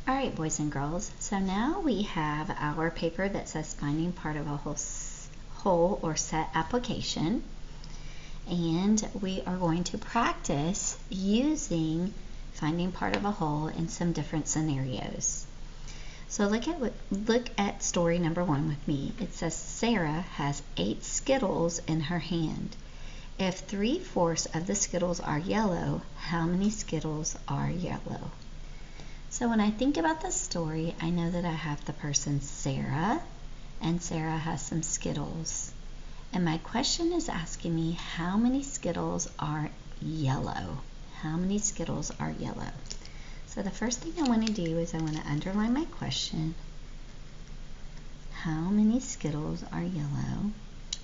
All right, boys and girls, so now we have our paper that says finding part of a whole or set application, and we are going to practice using finding part of a whole in some different scenarios. So look at story number 1 with me. It says Sarah has 8 Skittles in her hand. If 3/4 of the Skittles are yellow, how many Skittles are yellow? So when I think about the story, I know that I have the person Sarah, and Sarah has some Skittles. And my question is asking me how many Skittles are yellow? How many Skittles are yellow? So the first thing I want to do is I want to underline my question. How many Skittles are yellow?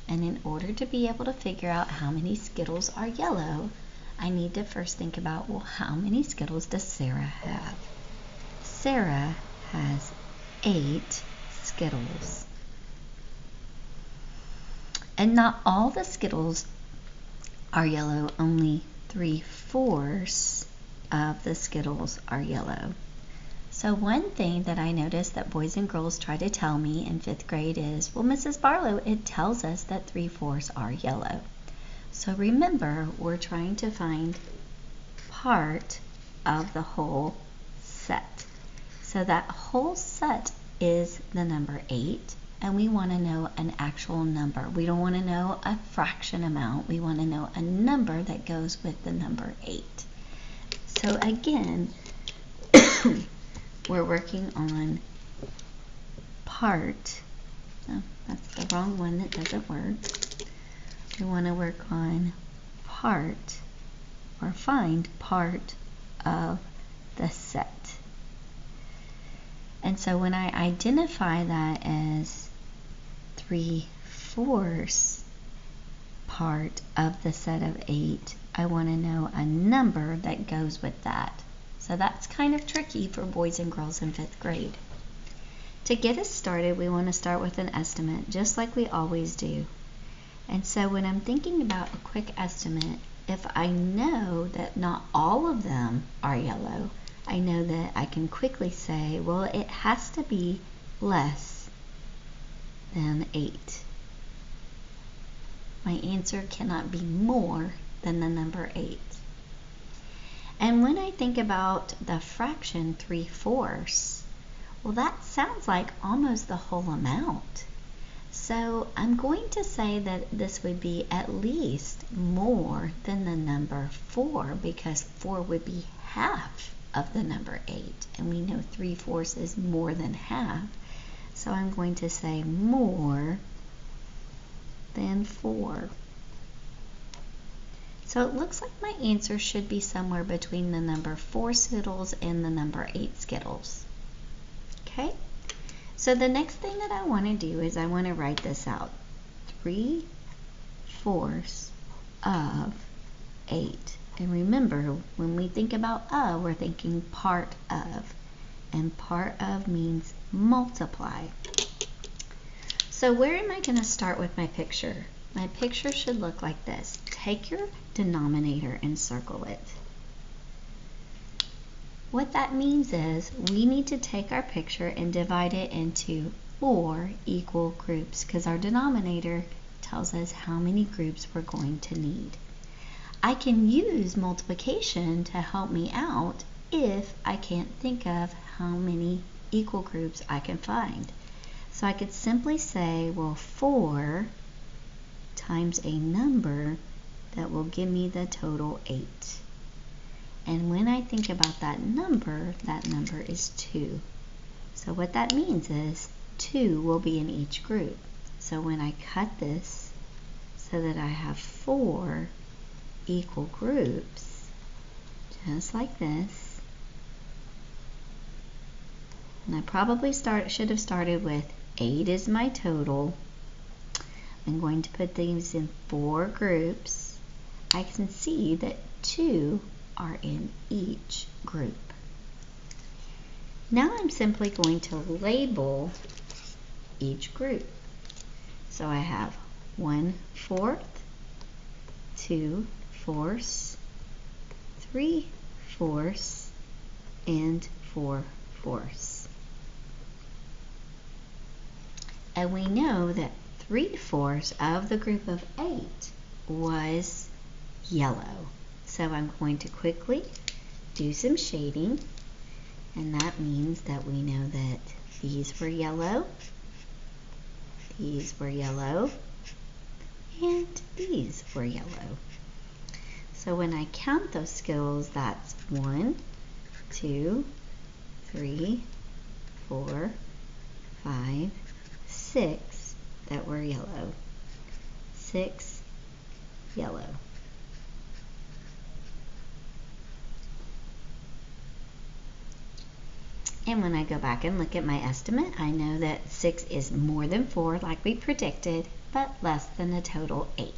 And in order to be able to figure out how many Skittles are yellow, I need to first think about, well, how many Skittles does Sarah have? Sarah has 8 Skittles. And not all the Skittles are yellow, only 3/4 of the Skittles are yellow. So one thing that I noticed that boys and girls try to tell me in 5th grade is, well, Mrs. Barlow, it tells us that 3/4 are yellow. So remember, we're trying to find part of the whole set. So that whole set is the number 8, and we want to know an actual number. We don't want to know a fraction amount. We want to know a number that goes with the number 8. So again, we're working on part. Oh, that's the wrong one, that doesn't work. We want to work on part, or find part of the set. And so when I identify that as 3/4 part of the set of 8, I want to know a number that goes with that. So that's kind of tricky for boys and girls in 5th grade. To get us started, we want to start with an estimate, just like we always do. And so when I'm thinking about a quick estimate, if I know that not all of them are yellow, I know that I can quickly say, well, it has to be less than 8. My answer cannot be more than the number 8. And when I think about the fraction 3/4, well, that sounds like almost the whole amount. So I'm going to say that this would be at least more than the number 4, because 4 would be half of the number 8, and we know 3/4 is more than half. So I'm going to say more than 4. So it looks like my answer should be somewhere between the number 4 Skittles and the number 8 Skittles. Okay? So the next thing that I want to do is I want to write this out. 3/4 of 8. And remember, when we think about we're thinking part of. And part of means multiply. So where am I going to start with my picture? My picture should look like this. Take your denominator and circle it. What that means is we need to take our picture and divide it into 4 equal groups, because our denominator tells us how many groups we're going to need. I can use multiplication to help me out if I can't think of how many equal groups I can find. So I could simply say, well, 4 times a number that will give me the total 8. And when I think about that number is 2. So what that means is 2 will be in each group. So when I cut this so that I have 4 equal groups, just like this, and I probably should have started with 8 is my total. I'm going to put these in 4 groups. I can see that 2 are in each group. Now I'm simply going to label each group. So I have 1/4, 2/4, 3/4, and 4/4. 3/4. And we know that 3/4 of the group of 8 was yellow. So I'm going to quickly do some shading, and that means that we know that these were yellow, these were yellow, and these were yellow. So when I count those squiggles, that's 1, 2, 3, 4, 5, 6 that were yellow. 6 yellow. And when I go back and look at my estimate, I know that 6 is more than 4 like we predicted, but less than a total 8.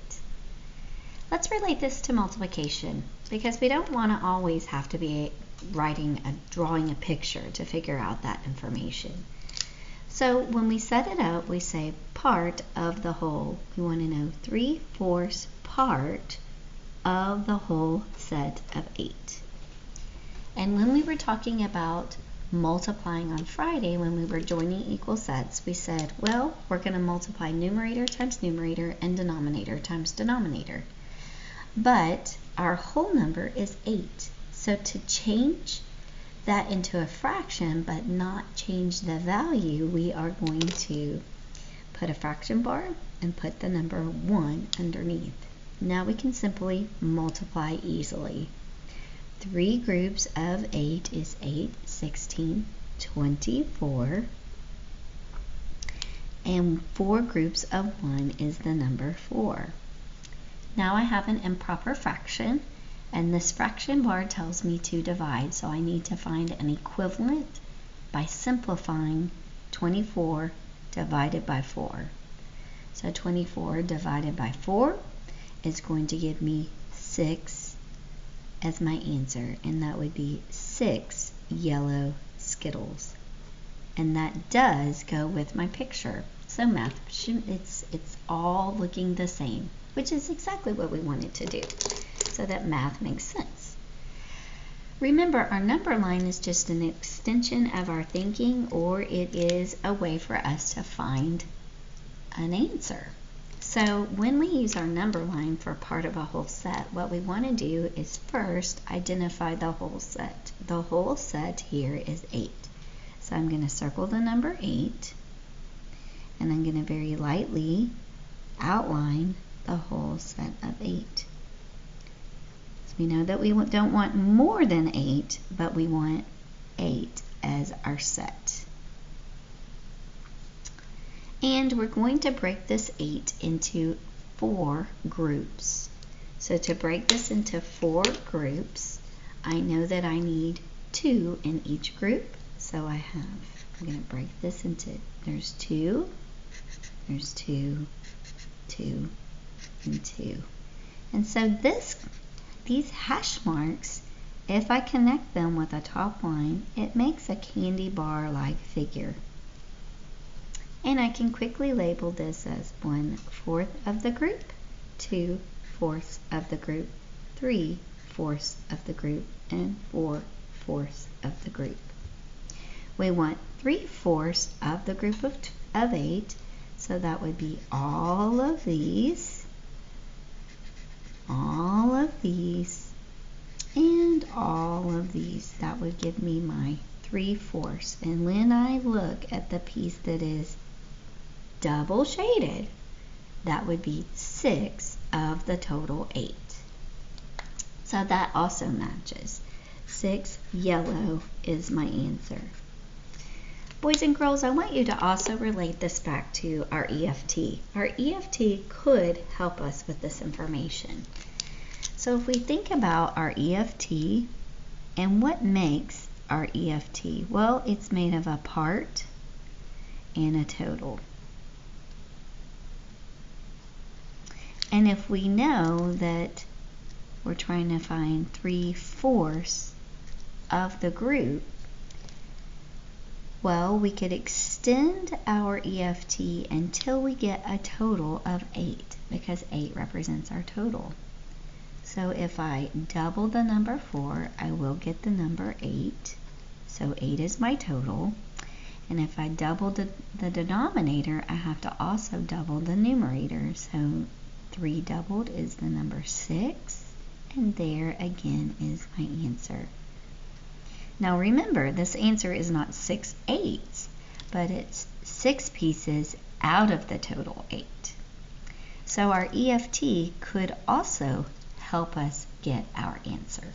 Let's relate this to multiplication, because we don't want to always have to be drawing a picture to figure out that information. So when we set it up, we say part of the whole. We want to know 3/4 part of the whole set of 8. And when we were talking about multiplying on Friday, when we were joining equal sets, we said, well, we're going to multiply numerator times numerator and denominator times denominator. But our whole number is 8. So to change that into a fraction but not change the value, we are going to put a fraction bar and put the number 1 underneath. Now we can simply multiply easily. 3 groups of 8 is 8, 16, 24. And 4 groups of 1 is the number 4. Now I have an improper fraction, and this fraction bar tells me to divide, so I need to find an equivalent by simplifying 24 divided by 4. So 24 divided by 4 is going to give me 6 as my answer, and that would be 6 yellow Skittles. And that does go with my picture. So math, it's all looking the same, which is exactly what we wanted to do, so that math makes sense. Remember, our number line is just an extension of our thinking, or it is a way for us to find an answer. So when we use our number line for part of a whole set, what we want to do is first identify the whole set. The whole set here is 8. So I'm going to circle the number 8, and I'm going to very lightly outline the whole set of 8. So we know that we don't want more than 8, but we want 8 as our set. And we're going to break this 8 into 4 groups. So to break this into 4 groups, I know that I need 2 in each group. So I'm going to break this into, there's 2, 2, and 2. And so these hash marks, if I connect them with a top line, it makes a candy bar-like figure. And I can quickly label this as 1/4 of the group, 2/4 of the group, 3/4 of the group, and 4/4 of the group. We want 3/4 of the group of 8, so that would be all of these, and all of these. That would give me my 3/4. And when I look at the piece that is double shaded, that would be 6 of the total 8. So that also matches. 6 yellow is my answer. Boys and girls, I want you to also relate this back to our EFT. Our EFT could help us with this information. So if we think about our EFT and what makes our EFT, well, it's made of a part and a total. And if we know that we're trying to find 3/4 of the group, well, we could extend our EFT until we get a total of 8, because 8 represents our total. So if I double the number 4, I will get the number 8. So 8 is my total. And if I double the denominator, I have to also double the numerator. So 3 doubled is the number 6. And there again is my answer. Now remember, this answer is not 6/8, but it's 6 pieces out of the total 8. So our EFT could also help us get our answer.